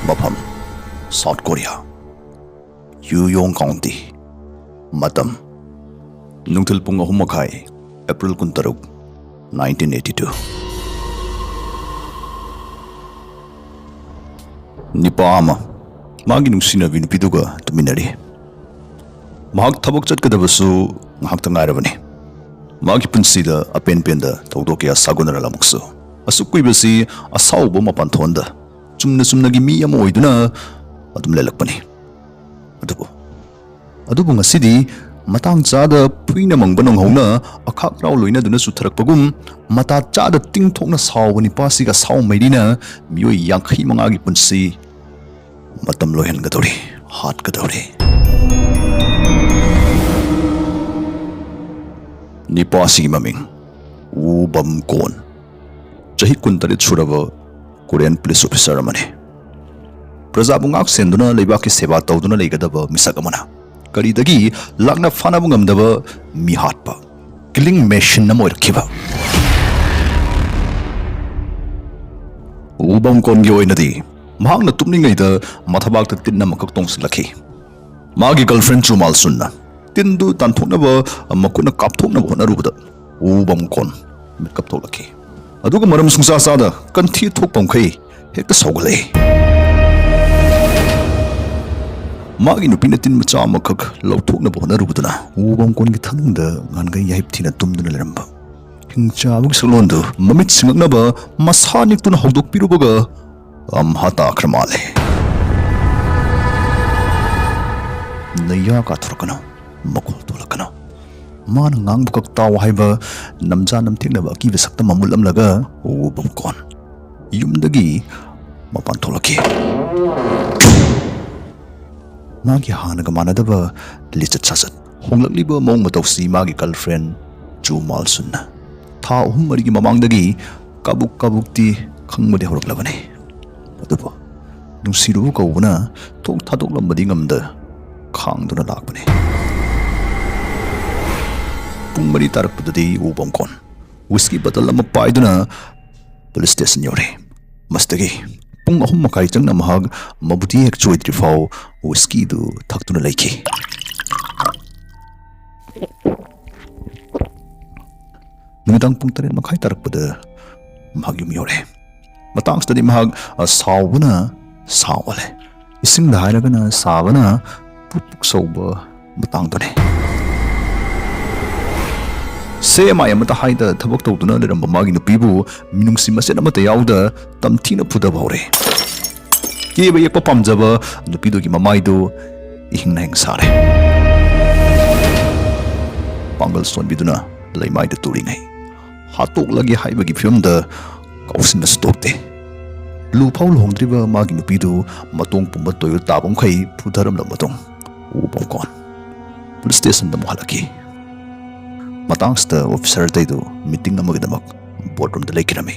Mafam, South Korea, Yuyong County, Matam, Nungtil Punga Humakai, April Kuntaruk, 1982. Nipama, Magi Nungsina Vinpiduga to Minari. Mahak Tabok Kadabasu, Mahaktangaravani. Magi Punsida, a pen penda, Todokia Sagunara Lamuksu. A Sukwibasi, a Sauboma Pantonda. Sumnagi mi amoiduna adum lelakpani adubu ngasidi matang chada puina mangbanong hona akhak raw loina duna sutharakpagum mata chada tingthokna sawani pasi ga saw maidina mioi yankhai mangagi punsi matam lohen gadori hat gadori ni pasi maming ubam kon chahi kuntarit suraba Korean police officer amane Prajabungak senduna leibaki seba tawduna leigadaba misak amana karidagi lakna fanabu ngamdaba mi hatpa killing machine na moirkiba ubam kongi oinadi mahangna tumningaida mathabak tinna makak tongslakhi magi girlfriend chumal sunna tindu tanthoknaba makuna kapthokna honarubada ubam kon mikap tholakhi aduga maram sungsa sada kanthi thokpam khai hekta sogale magi nupina tin macha makak lauthokna bona rubuduna ubam kon gi thanungda ngangai yaip thina tumduna leramba hingcha bug salondu mamit singaknaba masanik tuna hawdok pirubaga hata akramale naya ka thurkana makol tolakana man ngang bukak taw haiba namja namtheknaba ki besakta mamulam laga ubam kon yumdagi mapan tholaki magi hanaga manadaba lichat sasat honglakliba mong matawsi magi girlfriend Jumal sunna tha marigi mamangdagi kabukti khangmade horaklabane adubo nungsiru kauna tok thadoklamadi ngamda khangduna lakbane Mari tarak padadi ubam kon whiskey bottle lama paiduna police station yore mastagi pung ahum makai changna mahag mabuti hek choidri fau whiskey du thaktuna laiki numidang pung taren makai tarak pada mahag yum yore matang stadi mahag sawbuna sawale ising dairagana sabana pupuk sauba matang done Sema yamata haida thabak tawduna leramba magi nupibu minungsi masen amata yauda tamthina phuda bhaure keba yekpa pamjaba nupido gi mamaidu ihingna hingsare pangal son biduna laimaida turingai hatok lagi haiba gi filmda kausin stokte lu paul hongdriba magi nupidu matong pumba toyol tabam khai phudaram lamatong ubam kon police station da muhalaki Matangsta officer taidu meeting amagdamak boardroom da lekirami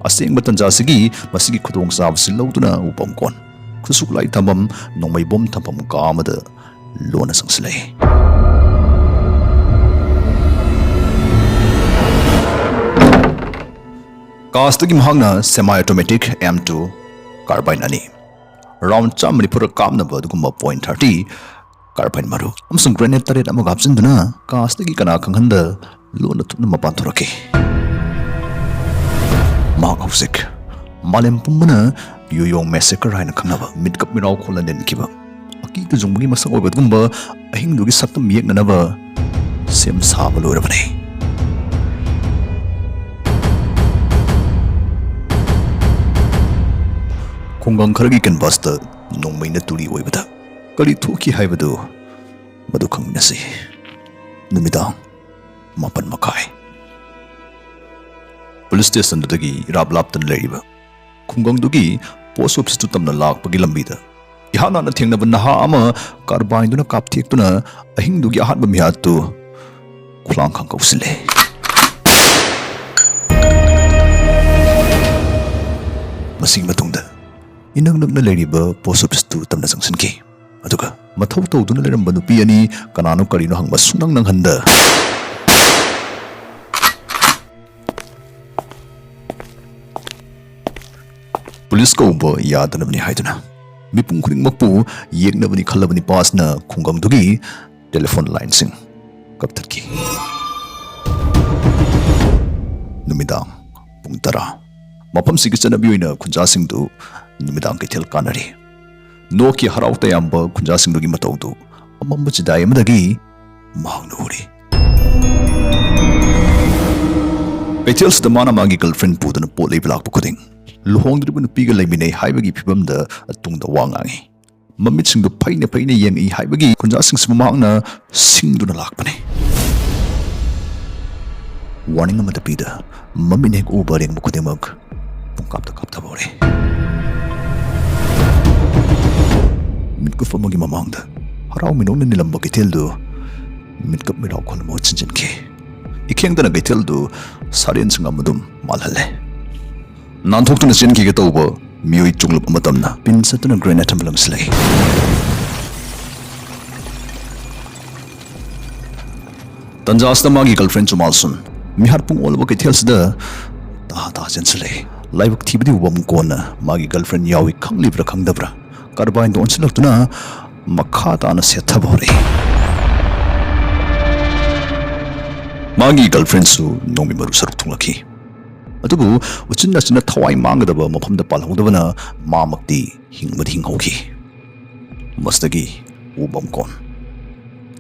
Asengba tanjasigi masigi khudong sabsi lawduna upam kon khusuklai thamam nongmai bom thampam kamada lona sangslai Kastagi mahangna semi automatic M2 carbine ani round chamri pura kamna badugumba .30 Carbine maru amsung grenade taret amag hapsinduna kastagi kana kanghanda lona thupna mapan thorake mag hausik malem pumbana yuyong massacre haina khangnaba midkap mirau kholan den kiba aki tu jungbugi masak oibadgumba ahing dugi saktam yek nanaba sem saba lorabane khonggang kharagi canvas ta nongmaina turi oibada Kali thuki haibadu madu khangminasi numidang mapan makai police station dagi rablaptan leiba khunggang dugi post office tu tamna lak pagi lambida ihana na thengna naha ama carbine duna kapthek tuna ahing dugi ahat bami hatu khulang khang kausile masing matungda inang nagna leiba post office tu tamna sangsanki aduga mathau tawduna leramba nupi ani kanano karino hangba sunang nang handa police ko bo yadanabni haiduna Mipung khudingmakpu yegnabani khalabani pasna khungangdugi telephone line sing kaptatki. Numidang pung tara mapam sigi chanabi oina khunjasingdu numidang kethel kanari. Noki harau tayamba khunjasingdugi mataudu amamba chidai amadagi mahangna uri. Kethelsda mana magi girlfriend pudana pot leiba lakpa khuding luhongdriba nupiga leiminei haibagi phibamda atungda wangangi. Mamitsingdu paina yengi haibagi khunjasingsi mamangna singduna lakpani. Warning amada pida mamine ko ubareng mukudimag pungkapta bore. Mitkuf amagi mamangda harau minong na nilamba kiteldo mitkap miraw ko na mo chinjinki. Ikyangda na kiteldo sarien singamadum malhale. Nanthoktu na chinki kitauba miyoi chunglap amatamna pinsatu na granite ambalang slay. Tanjas na magi girlfriend chumalsun mihar pung olba kithelsda ta jenslay. Laibak thibdi ubam kona magi girlfriend yawi khanglibra khangdabra karbain don silaktuna makha ta na setha bore. Magi girlfriend su nomi maru saruk thunglaki. Adubu uchinna china thawai mangdaba maphamda palhongdabana mamakti hingmadi hinghauki. Mastagi ubam kon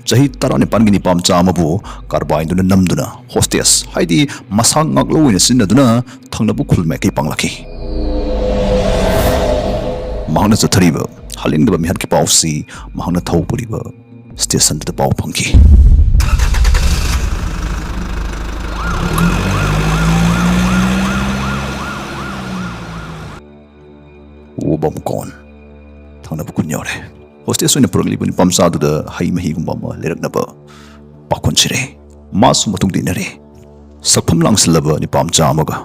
Jahi tarani pangini pam chamabu karbain duna namduna hostess haidi masang ngaklo ina sinaduna thangnabu khulme kai panglaki. Mahna chathariba halingdaba mihar ki pausi mahna thau puriba station da pau phangki. Ubam kon thangnabu kunyore. Hostess oina puragli puni pamsa da hai mahi gumba ma leraknaba pakon chire masu matung dinare sapham langslaba ni pamcha amaga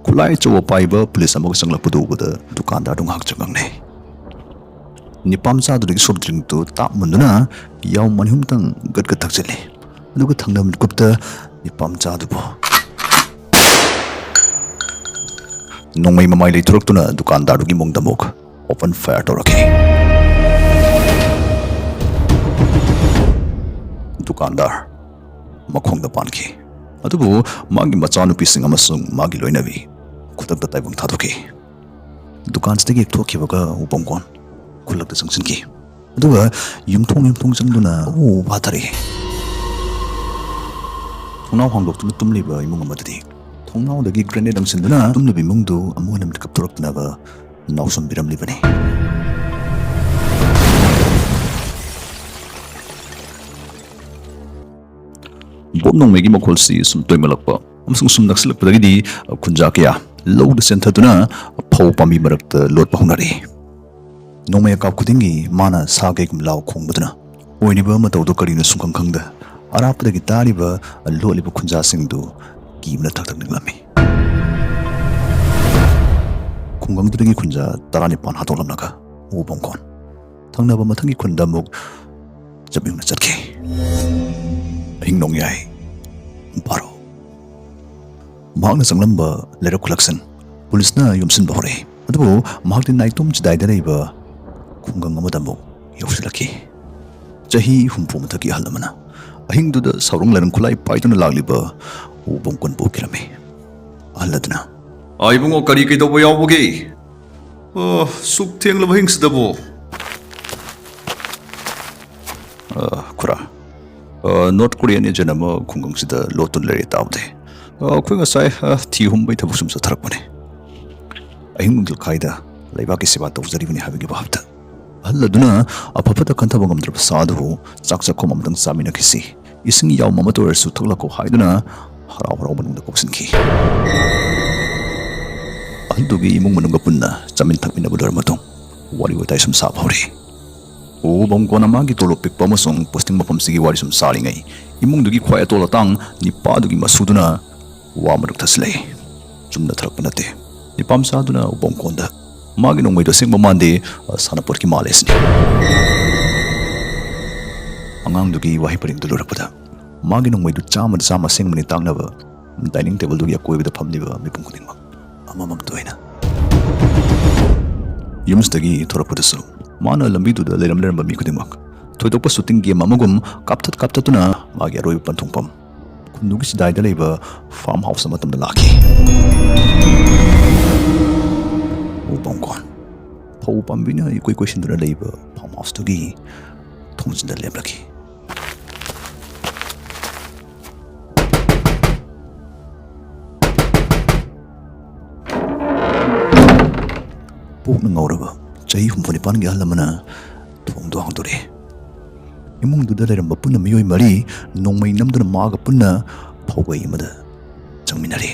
khulai chowa paiba police amaga sanglakpudu bada dukandar dung hak changangne ni pamcha du soft drink to tap munduna yaw manhum tang gat gat thakchele aduga thangnam kupta ni pamcha du bo nongmai mamai leiturktuna dukandar du gi mongdamok open fire torake. Dukandar makhongda panki adubu magi machanupi sing amasung magi loinabi khudakta taibang thadoki dukansdagi thokhibaga upamkon khulakta changsinki aduga yumthong changduna batari thongnaw hangdoktuna tumliba imung amadadi thongnaw dagi grenade angsinduna tumlibi mungdu amuanam kaptoraknaga nawsam biramlibani. Botnong megi makolsi sum toimalakpa amsung sum naksilakpadagidi khunja kya lowda senthaduna phau pami marakta lotpa hunari nongmaya kap khudingi mana sage kumlaw khongbaduna oiniba matawdo karina sungkhang khangda arapdagi tariba loliba khunja singdu kimna thakthak ninglami khungangdagi khunja tarani pan hatolamnaga ubongkon thangnaba mathangi khundamuk jabingna chatki hingnong yai baro mahakna sanglamba lerak kulaksan pulisna yumsin bahore adubu mahakti naitum chidai daraiba khungang amadamuk yausilaki jahi humpu mathaki halamana ahingduda saurung larang kulai paituna lagliba ubongkon bokirame aladna aibungo kari kaidobo yawboge suk thenglaba hingsidabo kura North Korean ni janama khunggang sida lotun leri tawde khoi ngasai thi humbai thabuk sum sa tharakpane ahing dil khaida laibaki seba tawjaribani habigi bahapta halladuna apapata kanthabangam drap sadhu chakcha khomam dang samina khisi ising yaw mamator su thaklako haiduna harau manungda koksinki andugi imung manungga punna chamin thakmina budar matong wari watai sum sa phori ubam kona magi tolo pikpa masong posting mapam sigi wari sum salingai imung dugi khwaya tola tang nipa dugi masuduna wa maruk thaslei chumna tharakpanate nipam saduna ubam konda magi nongmai do sing mamande sanapur ki malesni angang dugi wahi paring dulurapada magi nongmai du chama sing mani tangnaba dining table dugi akoi bida phamniba mipum kudingma amamam toina yumstagi thorapudasu ꯃꯥꯅ ꯂꯝꯕꯤꯗꯨꯗ ꯂꯩꯔꯝꯕ ꯃꯤ ꯈꯨꯗꯤꯡꯃꯛ ꯊꯣꯏꯗꯣꯛꯄ shooting game ꯑꯃꯒꯨꯝ ꯀꯥꯞꯊꯠꯇꯨꯅ ꯃꯥꯒꯤ ꯑꯔꯣꯏꯕ ꯄꯟꯊꯨꯡꯐꯝ ꯈꯨꯟꯗꯨꯒꯤ ꯆꯤꯗꯥꯏꯗ ꯂꯩꯕ farm house ꯑꯃꯇꯝꯗ ꯂꯥꯛꯈꯤ꯫ ꯎꯄꯝꯀꯣꯟ ꯐꯧ ꯄꯥꯝꯕꯤꯅ ꯏꯀꯣꯏ ꯀꯣꯏꯁꯤꯟꯗꯨꯅ ꯂꯩꯕ ꯐꯥꯔꯝ ꯍꯥꯎꯁꯇꯨꯒꯤ ꯊꯣꯡꯖꯤꯟꯗ ꯂꯦꯞꯂꯛꯈꯤ꯫ ꯄꯣꯛꯅ ꯉꯧꯔꯕ ꯆꯍꯤ 64ꯒꯤ ꯑꯍꯜ ꯑꯃꯅ ꯊꯣꯡꯗꯣ ꯍꯥꯡꯗꯣꯔꯛꯏ꯫ ꯏꯃꯨꯡꯗꯨꯗ ꯂꯩꯔꯝꯕ ꯄꯨꯟꯅ ꯃꯤꯑꯣꯏ 4 ꯅꯣꯡꯃꯩ ꯅꯝꯗꯨꯅ ꯃꯥꯒ ꯄꯨꯟꯅ ꯐꯧꯒꯩ ꯑꯃꯗ ꯆꯪꯃꯤꯟꯅꯔꯤ꯫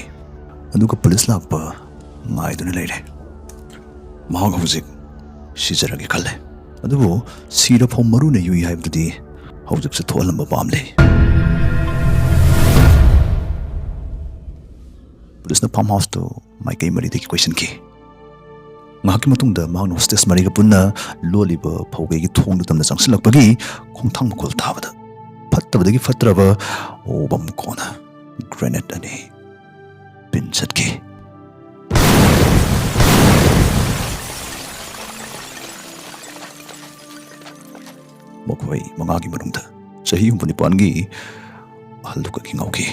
ꯑꯗꯨꯒ ꯄꯨꯂꯤꯁ ꯂꯥꯛꯄ ꯉꯥꯏꯗꯨꯅ ꯂꯩꯔꯦ꯫ ꯃꯍꯥꯛ ꯍꯧꯖꯤꯛ ꯁꯤꯖꯔꯒꯦ ꯈꯜꯂꯦ, ꯑꯗꯨꯕꯨ ꯁꯤꯔꯐꯥꯎ ꯃꯔꯨꯅ ꯌꯨꯏ ꯍꯥꯏꯕꯗꯨꯗꯤ ꯍꯧꯖꯤꯛꯁꯨ ꯊꯣꯛꯍꯜꯂꯝꯕ ꯄꯥꯝꯂꯦ꯫ ꯄꯨꯂꯤꯁꯅ ꯐꯥꯔꯝ ꯍꯥꯎꯁꯇꯨ ꯃꯥꯏꯀꯩ 4ꯗꯒꯤ ꯀꯣꯏꯁꯤꯟꯈꯤ꯫ ꯉꯥꯏꯍꯥꯛꯀꯤ ꯃꯇꯨꯡꯗ ꯃꯍꯥꯛꯅ ꯍꯣꯁꯇꯦꯁ 4ꯒ ꯄꯨꯟꯅ ꯂꯣꯜꯂꯤꯕ ꯐꯧꯒꯩꯒꯤ ꯊꯣꯡꯗꯨ ꯇꯝꯅ ꯆꯪꯁꯤꯜꯂꯛꯄꯒꯤ ꯈꯣꯡꯊꯥꯡ ꯃꯈꯣꯜ ꯇꯥꯕꯗ ꯐꯠꯇꯕꯗꯒꯤ ꯐꯠꯇ꯭ꯔꯕ ꯎꯕꯝ ꯀꯣꯟꯅ ꯒ꯭ꯔꯦꯅꯦꯗ 2 ꯄꯤꯟ ꯆꯠꯈꯤ꯫ ꯃꯈꯣꯏ 5ꯒꯤ ꯃꯅꯨꯡꯗ ꯆꯍꯤ 64ꯒꯤ ꯑꯍꯜꯗꯨ ꯈꯛꯀꯤ ꯉꯥꯎꯈꯤ꯫